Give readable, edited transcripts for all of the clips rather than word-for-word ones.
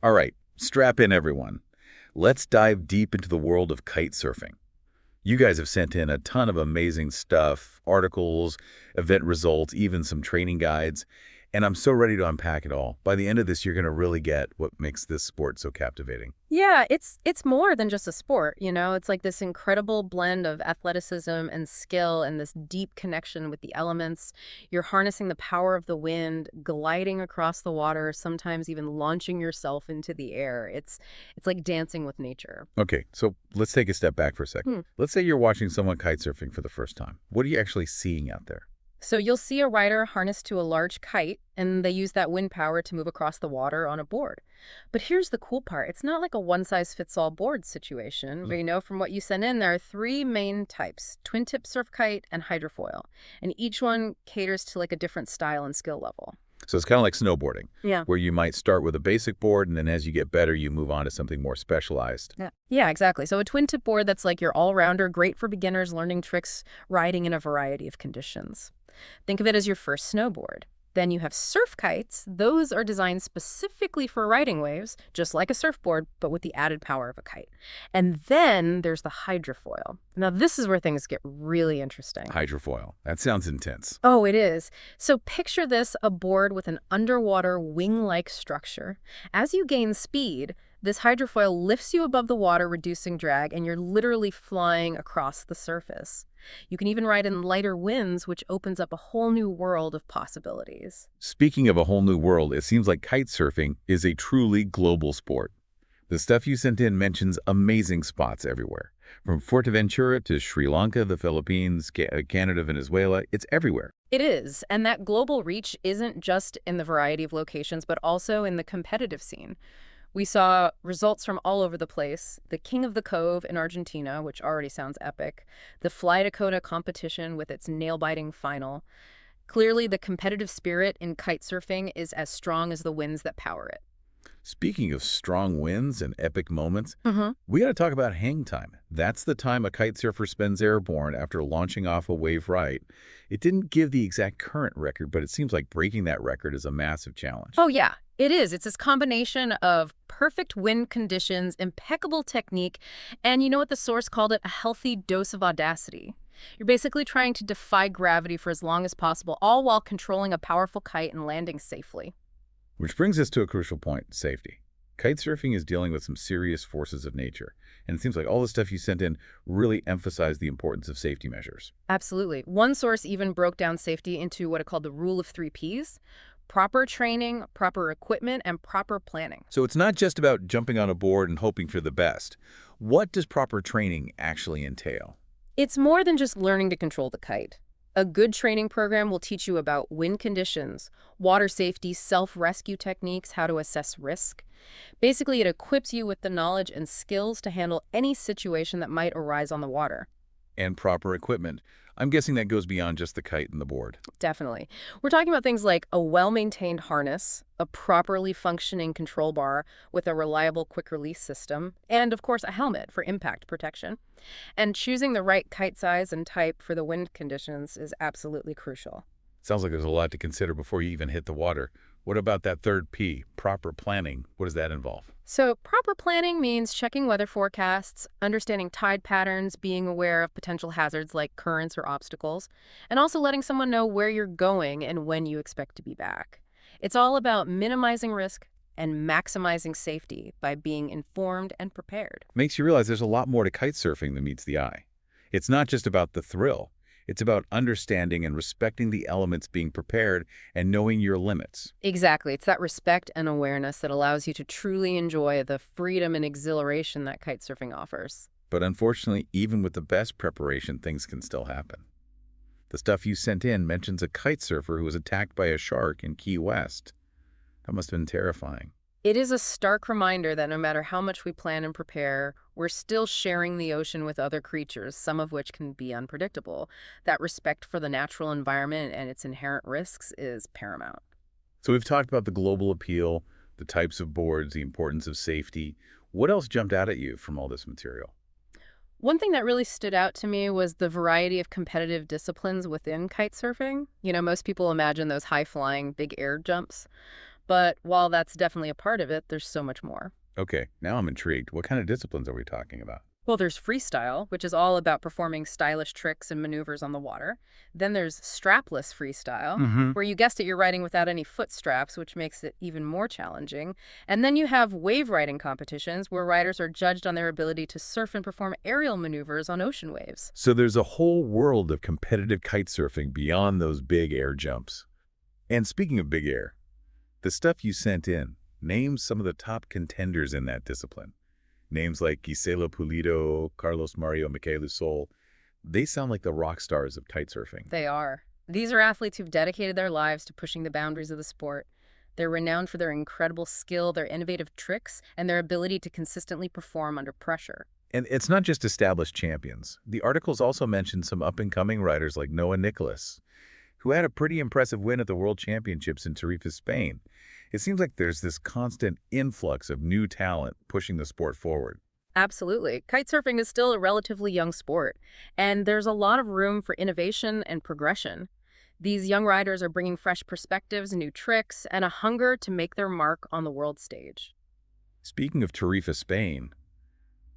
All right, strap in everyone. Let's dive deep into the world of kite surfing. You guys have sent in a ton of amazing stuff, articles, event results, even some training guides, and I'm so ready to unpack it all. By the end of this, you're going to really get what makes this sport so captivating. Yeah, it's more than just a sport, you know? It's like this incredible blend of athleticism and skill and this deep connection with the elements. You're harnessing the power of the wind, gliding across the water, sometimes even launching yourself into the air. It's like dancing with nature. Okay, so let's take a step back for a second. Hmm. Let's say you're watching someone kite surfing for the first time. What are you actually seeing out there? So you'll see a rider harnessed to a large kite, and they use that wind power to move across the water on a board. But here's the cool part. It's not like a one-size-fits-all board situation. But, from what you sent in, there are three main types: twin-tip surf kite and hydrofoil. And each one caters to like a different style and skill level. So it's kind of like snowboarding, Yeah. where you might start with a basic board, and then as you get better, you move on to something more specialized. Yeah, exactly. So a twin-tip board that's like your all-rounder, great for beginners learning tricks, riding in a variety of conditions. Think of it as your first snowboard. Then you have surf kites. Those are designed specifically for riding waves, just like a surfboard, but with the added power of a kite. And then there's the hydrofoil. Now, this is where things get really interesting. Hydrofoil. That sounds intense. Oh, it is. So picture this, a board with an underwater wing-like structure. As you gain speed, this hydrofoil lifts you above the water, reducing drag, and you're literally flying across the surface. You can even ride in lighter winds, which opens up a whole new world of possibilities. Speaking of a whole new world, it seems like kite surfing is a truly global sport. The stuff you sent in mentions amazing spots everywhere. From Fuerteventura to Sri Lanka, the Philippines, Canada, Venezuela, it's everywhere. It is, and that global reach isn't just in the variety of locations, but also in the competitive scene. We saw results from all over the place. The King of the Cove in Argentina, which already sounds epic. The Fly Dakota competition with its nail-biting final. Clearly, the competitive spirit in kite surfing is as strong as the winds that power it. Speaking of strong winds and epic moments, Mm-hmm. we got to talk about hang time. That's the time a kite surfer spends airborne after launching off a wave right. It didn't give the exact current record, but it seems like breaking that record is a massive challenge. Oh, yeah, it is. It's this combination of perfect wind conditions, impeccable technique, and you know what the source called it? A healthy dose of audacity. You're basically trying to defy gravity for as long as possible, all while controlling a powerful kite and landing safely. Which brings us to a crucial point, safety. Kite surfing is dealing with some serious forces of nature, and it seems like all the stuff you sent in really emphasized the importance of safety measures. Absolutely. One source even broke down safety into what it called the rule of 3 Ps: proper training, proper equipment, and proper planning. So it's not just about jumping on a board and hoping for the best. What does proper training actually entail? It's more than just learning to control the kite. A good training program will teach you about wind conditions, water safety, self-rescue techniques, how to assess risk. Basically, it equips you with the knowledge and skills to handle any situation that might arise on the water. And proper equipment. I'm guessing that goes beyond just the kite and the board. Definitely. We're talking about things like a well-maintained harness, a properly functioning control bar with a reliable quick-release system, and, of course, a helmet for impact protection. And choosing the right kite size and type for the wind conditions is absolutely crucial. Sounds like there's a lot to consider before you even hit the water. What about that third P, proper planning? What does that involve? So proper planning means checking weather forecasts, understanding tide patterns, being aware of potential hazards like currents or obstacles, and also letting someone know where you're going and when you expect to be back. It's all about minimizing risk and maximizing safety by being informed and prepared. Makes you realize there's a lot more to kite surfing than meets the eye. It's not just about the thrill. It's about understanding and respecting the elements, being prepared, and knowing your limits. Exactly. It's that respect and awareness that allows you to truly enjoy the freedom and exhilaration that kite surfing offers. But unfortunately, even with the best preparation, things can still happen. The stuff you sent in mentions a kite surfer who was attacked by a shark in Key West. That must have been terrifying. It is a stark reminder that no matter how much we plan and prepare, we're still sharing the ocean with other creatures, some of which can be unpredictable. That respect for the natural environment and its inherent risks is paramount. So we've talked about the global appeal, the types of boards, the importance of safety. What else jumped out at you from all this material? One thing that really stood out to me was the variety of competitive disciplines within kite surfing. Most people imagine those high-flying, big air jumps. But while that's definitely a part of it, there's so much more. Okay, now I'm intrigued. What kind of disciplines are we talking about? Well, there's freestyle, which is all about performing stylish tricks and maneuvers on the water. Then there's strapless freestyle, Mm-hmm. where you guessed it, you're riding without any foot straps, which makes it even more challenging. And then you have wave riding competitions, where riders are judged on their ability to surf and perform aerial maneuvers on ocean waves. So there's a whole world of competitive kite surfing beyond those big air jumps. And speaking of big air, the stuff you sent in, name some of the top contenders in that discipline. Names like Gisela Pulido, Carlos Mario Michaelusol, they sound like the rock stars of kite surfing. They are. These are athletes who've dedicated their lives to pushing the boundaries of the sport. They're renowned for their incredible skill, their innovative tricks, and their ability to consistently perform under pressure. And it's not just established champions. The articles also mention some up-and-coming riders like Noah Nicholas, who had a pretty impressive win at the World Championships in Tarifa, Spain. It seems like there's this constant influx of new talent pushing the sport forward. Absolutely. Kitesurfing is still a relatively young sport, and there's a lot of room for innovation and progression. These young riders are bringing fresh perspectives, new tricks, and a hunger to make their mark on the world stage. Speaking of Tarifa, Spain,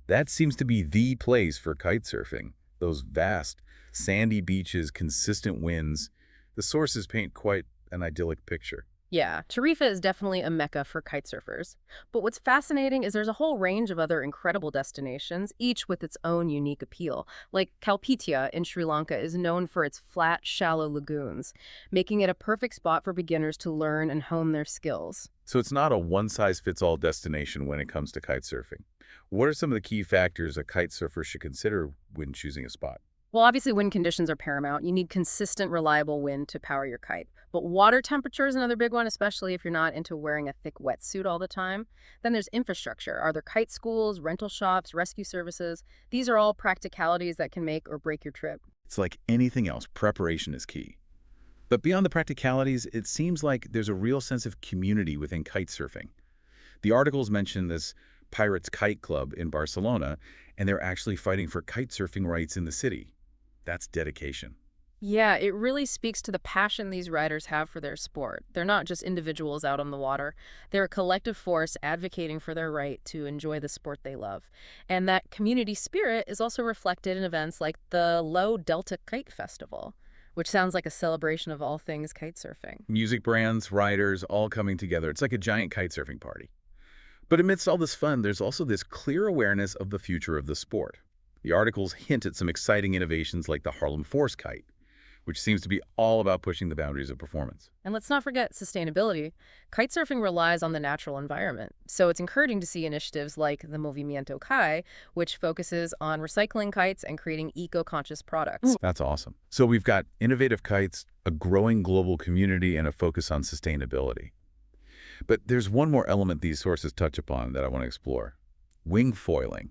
that seems to be the place for kite surfing. Those vast, sandy beaches, consistent winds. The sources paint quite an idyllic picture. Yeah, Tarifa is definitely a mecca for kitesurfers. But what's fascinating is there's a whole range of other incredible destinations, each with its own unique appeal. Like Kalpitia in Sri Lanka is known for its flat, shallow lagoons, making it a perfect spot for beginners to learn and hone their skills. So it's not a one-size-fits-all destination when it comes to kite surfing. What are some of the key factors a kite surfer should consider when choosing a spot? Well, obviously, wind conditions are paramount. You need consistent, reliable wind to power your kite. But water temperature is another big one, especially if you're not into wearing a thick wetsuit all the time. Then there's infrastructure. Are there kite schools, rental shops, rescue services? These are all practicalities that can make or break your trip. It's like anything else, preparation is key. But beyond the practicalities, it seems like there's a real sense of community within kite surfing. The articles mention this Pirates Kite Club in Barcelona, and they're actually fighting for kite surfing rights in the city. That's dedication. Yeah, it really speaks to the passion these riders have for their sport. They're not just individuals out on the water. They're a collective force advocating for their right to enjoy the sport they love. And that community spirit is also reflected in events like the Low Delta Kite Festival, which sounds like a celebration of all things kite surfing. Music brands, riders, all coming together. It's like a giant kite surfing party. But amidst all this fun, there's also this clear awareness of the future of the sport. The articles hint at some exciting innovations like the Harlem Force kite, which seems to be all about pushing the boundaries of performance. And let's not forget sustainability. Kitesurfing relies on the natural environment, so it's encouraging to see initiatives like the Movimiento Kai, which focuses on recycling kites and creating eco-conscious products. That's awesome. So we've got innovative kites, a growing global community, and a focus on sustainability. But there's one more element these sources touch upon that I want to explore. Wing foiling.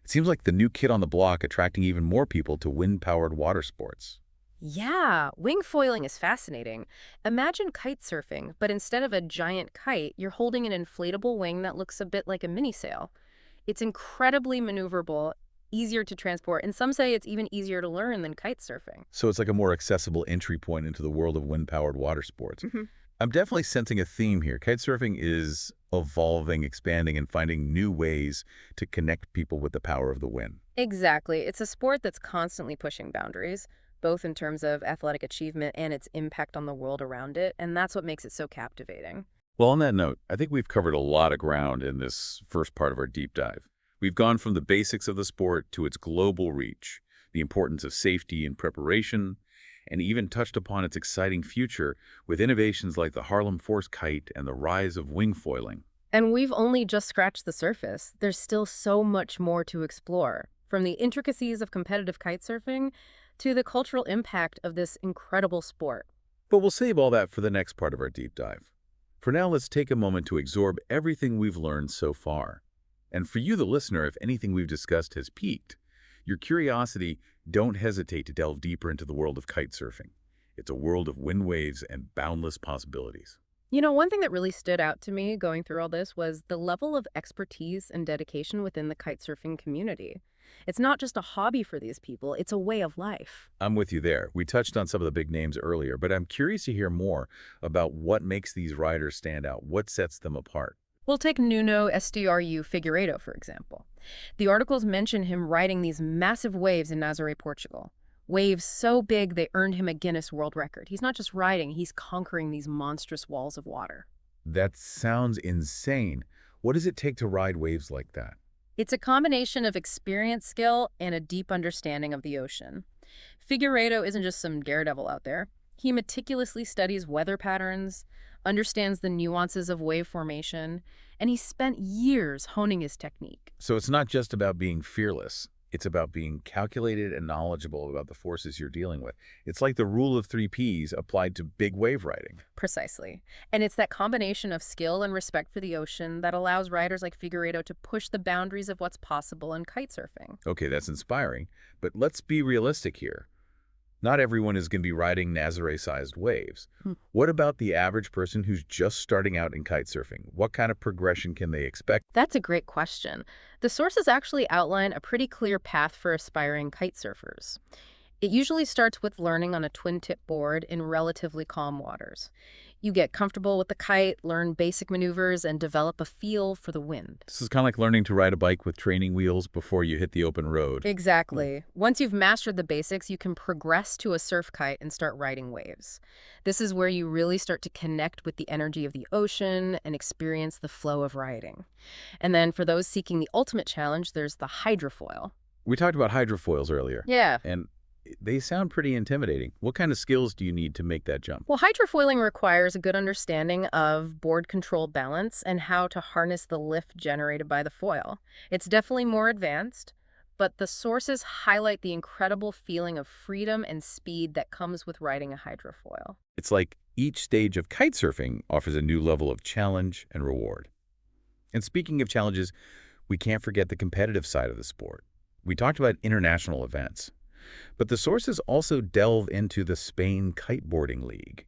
It seems like the new kid on the block attracting even more people to wind-powered water sports. Yeah, wing foiling is fascinating. Imagine kite surfing, but instead of a giant kite, you're holding an inflatable wing that looks a bit like a mini sail. It's incredibly maneuverable, easier to transport, and some say it's even easier to learn than kite surfing. So it's like a more accessible entry point into the world of wind-powered water sports. Mhm. I'm definitely sensing a theme here. Kite surfing is evolving, expanding, and finding new ways to connect people with the power of the wind. Exactly. It's a sport that's constantly pushing boundaries, both in terms of athletic achievement and its impact on the world around it, and that's what makes it so captivating. Well, on that note, I think we've covered a lot of ground in this first part of our deep dive. We've gone from the basics of the sport to its global reach, the importance of safety and preparation, and even touched upon its exciting future with innovations like the Harlem Force kite and the rise of wing foiling. And we've only just scratched the surface. There's still so much more to explore, from the intricacies of competitive kitesurfing to the cultural impact of this incredible sport. But we'll save all that for the next part of our deep dive. For now, let's take a moment to absorb everything we've learned so far. And for you, the listener, if anything we've discussed has piqued your curiosity, don't hesitate to delve deeper into the world of kitesurfing. It's a world of wind waves and boundless possibilities. You know, one thing that really stood out to me going through all this was the level of expertise and dedication within the kitesurfing community. It's not just a hobby for these people, it's a way of life. I'm with you there. We touched on some of the big names earlier, but I'm curious to hear more about what makes these riders stand out. What sets them apart? We'll take Nuno Estru Figueiredo, for example. The articles mention him riding these massive waves in Nazaré, Portugal. Waves so big they earned him a Guinness World Record. He's not just riding, he's conquering these monstrous walls of water. That sounds insane. What does it take to ride waves like that? It's a combination of experience, skill, and a deep understanding of the ocean. Figueiredo isn't just some daredevil out there. He meticulously studies weather patterns, understands the nuances of wave formation, and he spent years honing his technique. So it's not just about being fearless. It's about being calculated and knowledgeable about the forces you're dealing with. It's like the rule of 3 Ps applied to big wave riding. Precisely. And it's that combination of skill and respect for the ocean that allows riders like Figueiredo to push the boundaries of what's possible in kitesurfing. Okay, that's inspiring, but let's be realistic here. Not everyone is going to be riding Nazaré-sized waves. What about the average person who's just starting out in kitesurfing? What kind of progression can they expect? That's a great question. The sources actually outline a pretty clear path for aspiring kitesurfers. It usually starts with learning on a twin-tip board in relatively calm waters. You get comfortable with the kite, learn basic maneuvers, and develop a feel for the wind. This is kind of like learning to ride a bike with training wheels before you hit the open road. Exactly. Once you've mastered the basics, you can progress to a surf kite and start riding waves. This is where you really start to connect with the energy of the ocean and experience the flow of riding. And then for those seeking the ultimate challenge, there's the hydrofoil. We talked about hydrofoils earlier. Yeah. And they sound pretty intimidating. What kind of skills do you need to make that jump? Well, hydrofoiling requires a good understanding of board control balance and how to harness the lift generated by the foil. It's definitely more advanced, but the sources highlight the incredible feeling of freedom and speed that comes with riding a hydrofoil. It's like each stage of kitesurfing offers a new level of challenge and reward. And speaking of challenges, we can't forget the competitive side of the sport. We talked about international events. But the sources also delve into the Spain Kiteboarding League.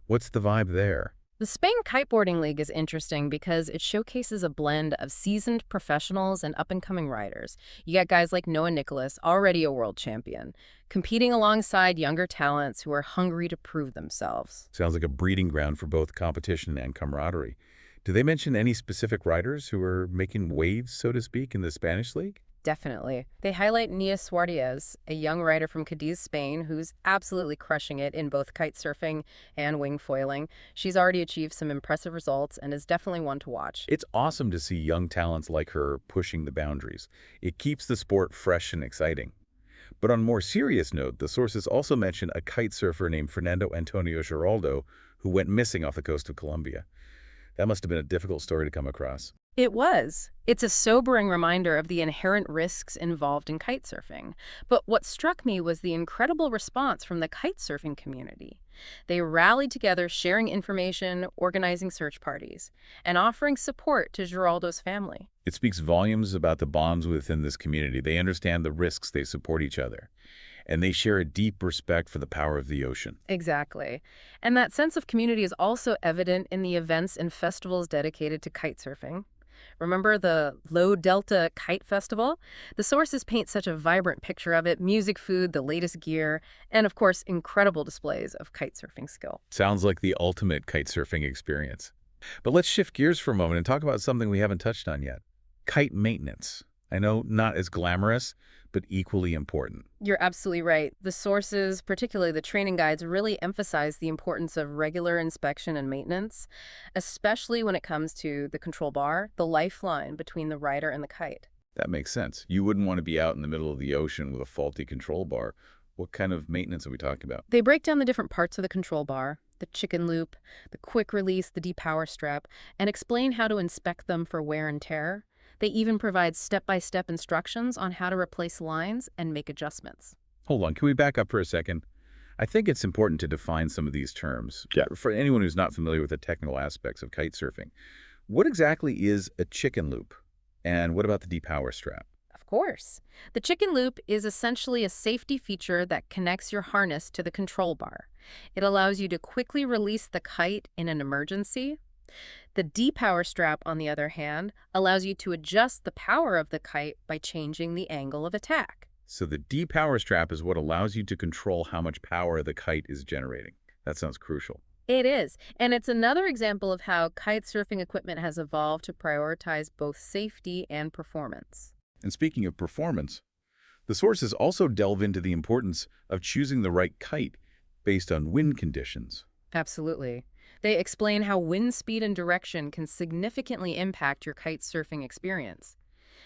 What's the vibe there? The Spain Kiteboarding League is interesting because it showcases a blend of seasoned professionals and up-and-coming riders. You got guys like Noah Nicholas, already a world champion, competing alongside younger talents who are hungry to prove themselves. Sounds like a breeding ground for both competition and camaraderie. Do they mention any specific riders who are making waves, so to speak, in the Spanish league? Definitely. They highlight Nia Suarez, a young rider from Cadiz, Spain, who's absolutely crushing it in both kitesurfing and wing foiling. She's already achieved some impressive results and is definitely one to watch. It's awesome to see young talents like her pushing the boundaries. It keeps the sport fresh and exciting. But on a more serious note, the sources also mention a kite surfer named Fernando Antonio Giraldo who went missing off the coast of Colombia. That must have been a difficult story to come across. It was. It's a sobering reminder of the inherent risks involved in kitesurfing. But what struck me was the incredible response from the kitesurfing community. They rallied together, sharing information, organizing search parties, and offering support to Giraldo's family. It speaks volumes about the bonds within this community. They understand the risks, they support each other, and they share a deep respect for the power of the ocean. Exactly. And that sense of community is also evident in the events and festivals dedicated to kitesurfing. Remember the Low Delta Kite Festival? The sources paint such a vibrant picture of it, music, food, the latest gear, and of course, incredible displays of kitesurfing skill. Sounds like the ultimate kitesurfing experience. But let's shift gears for a moment and talk about something we haven't touched on yet. Kite maintenance. I know not as glamorous, but equally important. You're absolutely right. The sources, particularly the training guides, really emphasize the importance of regular inspection and maintenance, especially when it comes to the control bar, the lifeline between the rider and the kite. That makes sense. You wouldn't want to be out in the middle of the ocean with a faulty control bar. What kind of maintenance are we talking about? They break down the different parts of the control bar, the chicken loop, the quick release, the depower strap, and explain how to inspect them for wear and tear. They even provide step-by-step instructions on how to replace lines and make adjustments. Hold on, can we back up for a second? I think it's important to define some of these terms. Yeah. For anyone who's not familiar with the technical aspects of kite surfing, what exactly is a chicken loop? And what about the depower strap? Of course. The chicken loop is essentially a safety feature that connects your harness to the control bar. It allows you to quickly release the kite in an emergency. The D-power strap, on the other hand, allows you to adjust the power of the kite by changing the angle of attack. So the D-power strap is what allows you to control how much power the kite is generating. That sounds crucial. It is, and it's another example of how kite surfing equipment has evolved to prioritize both safety and performance. And speaking of performance, the sources also delve into the importance of choosing the right kite based on wind conditions. Absolutely. They explain how wind speed and direction can significantly impact your kite surfing experience.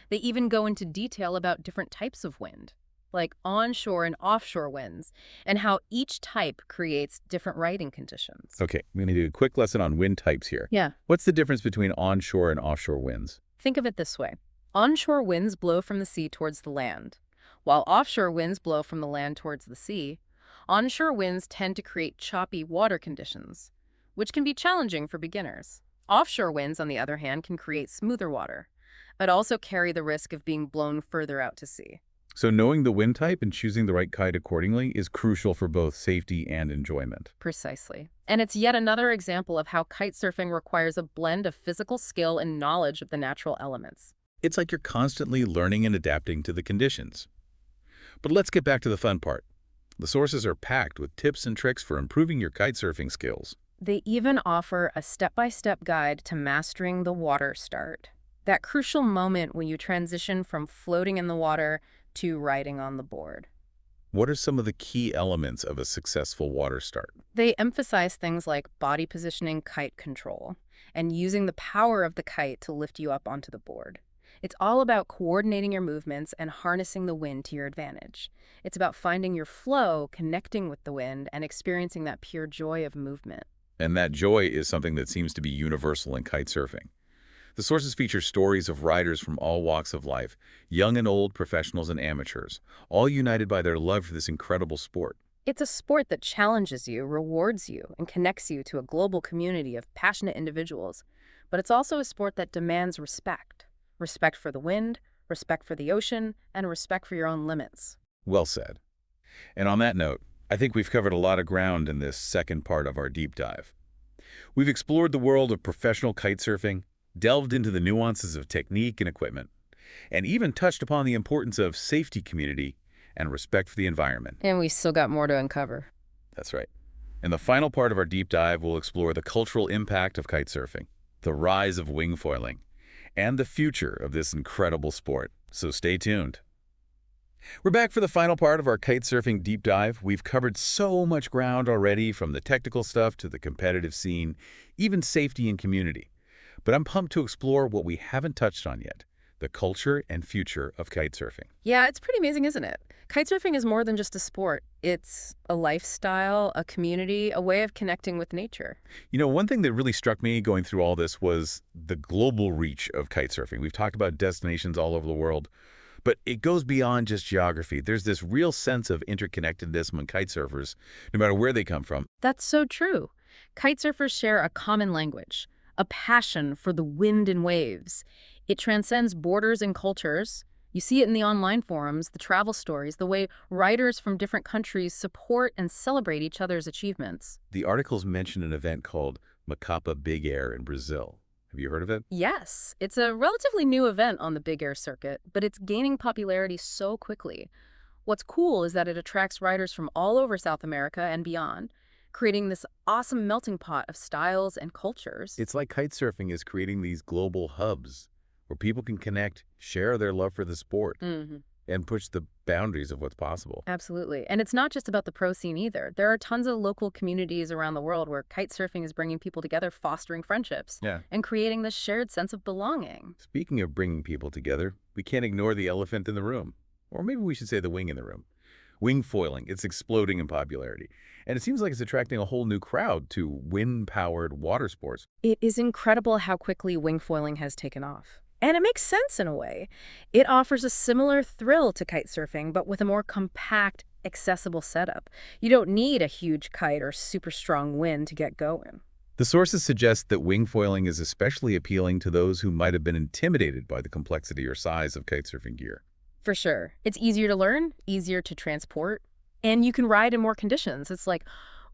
They even go into detail about different types of wind, like onshore and offshore winds, and how each type creates different riding conditions. Okay, I'm going to do a quick lesson on wind types here. Yeah. What's the difference between onshore and offshore winds? Think of it this way. Onshore winds blow from the sea towards the land, while offshore winds blow from the land towards the sea. Onshore winds tend to create choppy water conditions, which can be challenging for beginners. Offshore winds, on the other hand, can create smoother water, but also carry the risk of being blown further out to sea. So knowing the wind type and choosing the right kite accordingly is crucial for both safety and enjoyment. Precisely. And it's yet another example of how kite surfing requires a blend of physical skill and knowledge of the natural elements. It's like you're constantly learning and adapting to the conditions. But let's get back to the fun part. The sources are packed with tips and tricks for improving your kite surfing skills. They even offer a step-by-step guide to mastering the water start, that crucial moment when you transition from floating in the water to riding on the board. What are some of the key elements of a successful water start? They emphasize things like body positioning, kite control, and using the power of the kite to lift you up onto the board. It's all about coordinating your movements and harnessing the wind to your advantage. It's about finding your flow, connecting with the wind, and experiencing that pure joy of movement. And that joy is something that seems to be universal in kite surfing. The sources feature stories of riders from all walks of life, young and old, professionals and amateurs, all united by their love for this incredible sport. It's a sport that challenges you, rewards you, and connects you to a global community of passionate individuals. But it's also a sport that demands respect. Respect for the wind, respect for the ocean, and respect for your own limits. Well said. And on that note, I think we've covered a lot of ground in this second part of our deep dive. We've explored the world of professional kite surfing, delved into the nuances of technique and equipment, and even touched upon the importance of safety, community, and respect for the environment. And we still got more to uncover. That's right. In the final part of our deep dive, we'll explore the cultural impact of kite surfing, the rise of wing foiling, and the future of this incredible sport. So stay tuned. We're back for the final part of our kite surfing deep dive. We've covered so much ground already, from the technical stuff to the competitive scene, even safety and community. But I'm pumped to explore what we haven't touched on yet, the culture and future of kite surfing. Yeah, it's pretty amazing, isn't it? Kite surfing is more than just a sport. It's a lifestyle, a community, a way of connecting with nature. You know, one thing that really struck me going through all this was the global reach of kite surfing. We've talked about destinations all over the world, but it goes beyond just geography. There's this real sense of interconnectedness among kite surfers, no matter where they come from. That's so true. Kite surfers share a common language, a passion for the wind and waves. It transcends borders and cultures. You see it in the online forums, the travel stories, the way riders from different countries support and celebrate each other's achievements. The articles mention an event called Macapa Big Air in Brazil. Have you heard of it? Yes, it's a relatively new event on the big air circuit, but it's gaining popularity so quickly. What's cool is that it attracts riders from all over South America and beyond, creating this awesome melting pot of styles and cultures. It's like kite surfing is creating these global hubs where people can connect, share their love for the sport, and push the boundaries of what's possible. Absolutely. And it's not just about the pro scene either. There are tons of local communities around the world where kite surfing is bringing people together, fostering friendships, and creating this shared sense of belonging. Speaking of bringing people together, we can't ignore the elephant in the room. Or maybe we should say the wing in the room. Wing foiling, it's exploding in popularity. And it seems like it's attracting a whole new crowd to wind-powered water sports. It is incredible how quickly wing foiling has taken off. And it makes sense in a way. It offers a similar thrill to kite surfing, but with a more compact, accessible setup. You don't need a huge kite or super strong wind to get going. The sources suggest that wing foiling is especially appealing to those who might have been intimidated by the complexity or size of kitesurfing gear. For sure. It's easier to learn, easier to transport, and you can ride in more conditions. It's like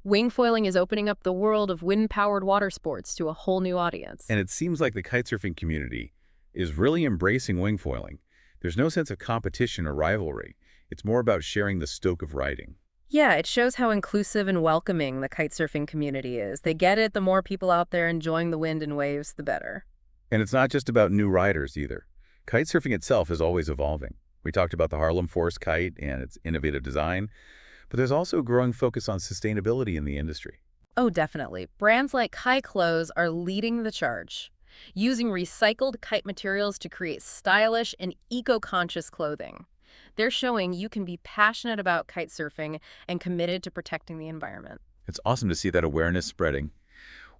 Wing foiling is opening up the world of wind-powered water sports to a whole new audience. And it seems like the kitesurfing community is really embracing wing foiling. There's no sense of competition or rivalry. It's more about sharing the stoke of riding. Yeah, it shows how inclusive and welcoming the kitesurfing community is. They get it, the more people out there enjoying the wind and waves, the better. And it's not just about new riders either. Kitesurfing itself is always evolving. We talked about the Harlem Force kite and its innovative design, but there's also a growing focus on sustainability in the industry. Oh, definitely. Brands like Kai Clothes are leading the charge, using recycled kite materials to create stylish and eco-conscious clothing. They're showing you can be passionate about kite surfing and committed to protecting the environment. It's awesome to see that awareness spreading.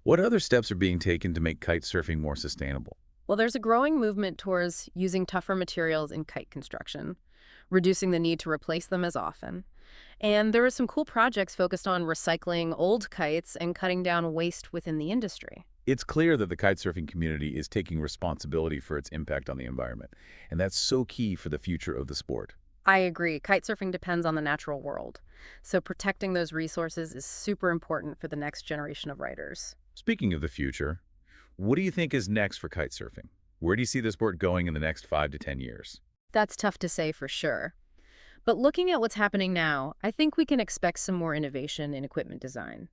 What other steps are being taken to make kite surfing more sustainable? Well, there's a growing movement towards using tougher materials in kite construction, reducing the need to replace them as often. And there are some cool projects focused on recycling old kites and cutting down waste within the industry. It's clear that the kitesurfing community is taking responsibility for its impact on the environment, and that's so key for the future of the sport. I agree. Kitesurfing depends on the natural world, so protecting those resources is super important for the next generation of riders. Speaking of the future, what do you think is next for kitesurfing? Where do you see the sport going in the next 5 to 10 years? That's tough to say for sure. But looking at what's happening now, I think we can expect some more innovation in equipment design,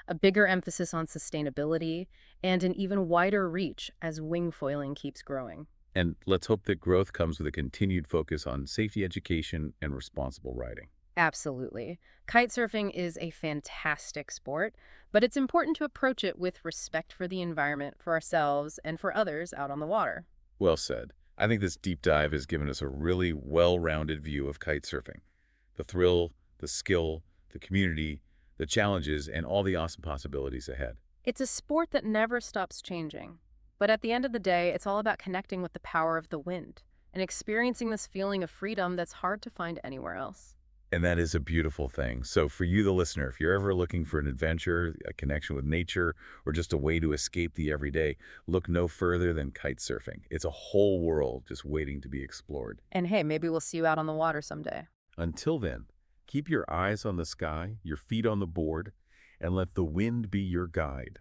a bigger emphasis on sustainability, and an even wider reach as wing foiling keeps growing. And let's hope that growth comes with a continued focus on safety education and responsible riding. Absolutely. Kitesurfing is a fantastic sport, but it's important to approach it with respect for the environment, for ourselves, and for others out on the water. Well said. I think this deep dive has given us a really well-rounded view of kitesurfing. The thrill, the skill, the community, the challenges, and all the awesome possibilities ahead. It's a sport that never stops changing. But at the end of the day, it's all about connecting with the power of the wind and experiencing this feeling of freedom that's hard to find anywhere else. And that is a beautiful thing. So for you, the listener, if you're ever looking for an adventure, a connection with nature, or just a way to escape the everyday, look no further than kite surfing. It's a whole world just waiting to be explored. And hey, maybe we'll see you out on the water someday. Until then, keep your eyes on the sky, your feet on the board, and let the wind be your guide.